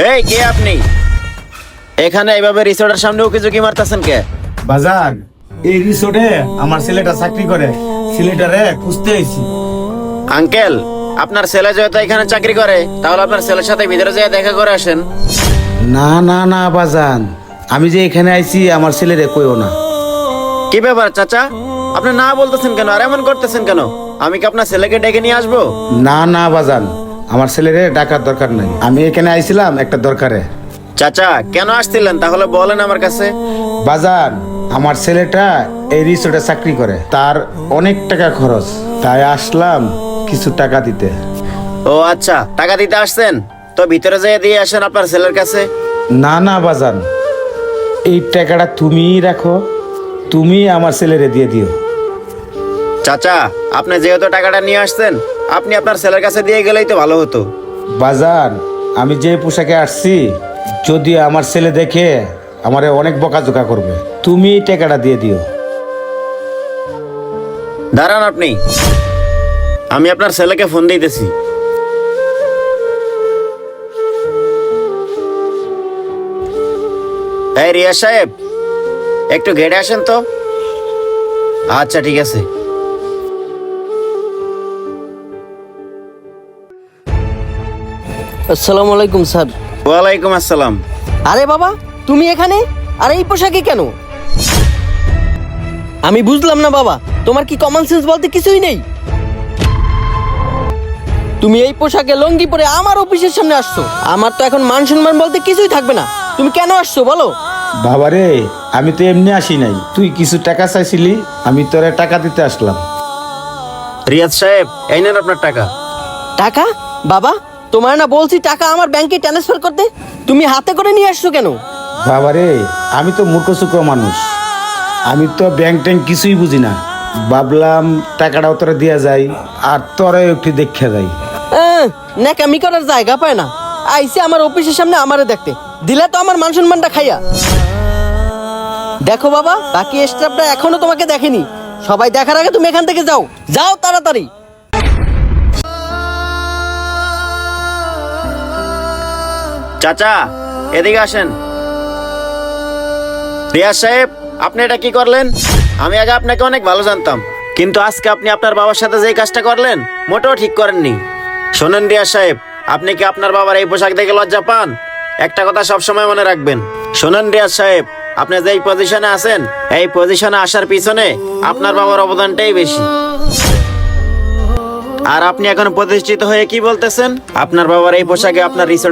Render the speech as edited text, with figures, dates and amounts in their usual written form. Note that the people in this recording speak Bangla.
এই কে আপনি? এখানে এইভাবে রিসোর্টের সামনে উকি ঝুঁকি মারতেছেন কে? বাজার এই রিসোর্টে আমার ছেলেটা চাকরি করে, ছেলেটারে খুঁজতে আইছি। আঙ্কেল, আপনার ছেলে যেহেতু এখানে চাকরি করে, তাহলে আপনার ছেলের সাথে ভিতরে যেয়ে দেখা করে আসেন। না না না বাজান, আমি যে এখানে আইছি আমার ছেলেরে কইও না। কি ব্যাপার চাচা, আপনি না বলতেছেন কেন আর এমন করতেছেন কেন? আমি কি আপনার ছেলেকে ডেকে নিয়ে আসবো? না না বাজান, আমার ছেলেরে ডাকার দরকার নাই, আমি এখানে আইছিলাম একটা দরকারে। চাচা কেন আসছিলেন তাহলে বলেন আমার কাছে। বাজান, আমার ছেলেটা এই রিসোর্টে চাকরি করে, তার অনেক টাকা খরচ, তাই আসলাম কিছু টাকা দিতে। ও আচ্ছা, টাকা দিতে আসছেন, তো ভিতরে যেয়ে দিয়ে আসেন আপনার ছেলের কাছে। না না বাজান, এই টাকাটা তুমিই রাখো, তুমি আমার ছেলেরে দিয়ে দিও। চাচা, আপনি যেহেতু টাকাটা নিয়ে আসছেন, আপনি আপনার ছেলের কাছে দিয়ে গেলেই তো ভালো হতো। বাজান, আমি যে পোশাকে আসছি, যদি আমার ছেলে দেখে আমারে অনেক বকাঝকা করবে, তুমি এই টাকাটা দিয়ে দিও। দাঁড়ান আপনি, আমি আপনার ছেলেকে ফোন দিতেছি। এই রিয়া সাহেব, একটু ঘেটে আসেন তো। আচ্ছা ঠিক আছে। আসসালামু আলাইকুম স্যার। ওয়ালাইকুম আসসালাম। আরে বাবা, তুমি এখানে? আর এই পোশাকে কেন? আমি বুঝলাম না বাবা, তোমার কি কমন সেন্স বলতে কিছুই নেই? তুমি এই পোশাকে লঙ্গি পরে আমার অফিসের সামনে আসছো, আমার তো এখন মান সম্মান বলতে কিছুই থাকবে না। তুমি কেন আসছো বলো? বাবারে, আমি তো এমনি আসি নাই, তুই কিছু টাকা চাইছিলি, আমি তোরে টাকা দিতে আসলাম। রিয়াজ সাহেব, এই নেন আপনার টাকা। টাকা? বাবা, তোমার না বলছি টাকা আমার ব্যাংকে ট্রান্সফার করতে, তুমি হাতে করে নিয়ে আসছো কেন? বাবারে, আমি তো মূর্খ সূক্ষ্ম মানুষ, আমি তো ব্যাংক ট্যাঙ্ক কিছুই বুঝি না, ভাবলাম টাকাটাও তোরা দিয়া যায় আর তোরা একটু দেখে যাই। ন্যাকামি করার জায়গা পায় না, আইসে আমার অফিসের সামনে আমারে দেখতে, দিলে তো আমার মান সম্মানটা খাইয়া। দেখো বাবা, বাকি স্টাফটা এখনো তোমাকে দেখেনি, সবাই দেখার আগে তুমি এখান থেকে যাও, যাও তাড়াতাড়ি। চাচা এদিকে আসেন। রিয়াজ সাহেব, আপনি এটা কি করলেন? আমি আগে আপনাকে অনেক ভালো জানতাম, কিন্তু আজকে আপনি আপনার বাবার সাথে যেই কাজটা করলেন মোটেও ঠিক করেননি। শোনেন রিয়াজ সাহেব, আপনি কি আপনার বাবার এই পোশাক দেখে লজ্জা পান? একটা কথা সবসময় মনে রাখবেন। শোনেন রিয়াজ সাহেব, আপনি যেই পজিশনে আছেন, এই পজিশনে আসার পিছনে আপনার বাবার অবদানটাই বেশি। আর আপনি এখন প্রতিষ্ঠিত হয়ে কি বলতেছেন? আপনার বাবার এই পোশাকে আপনার রিসোর্ট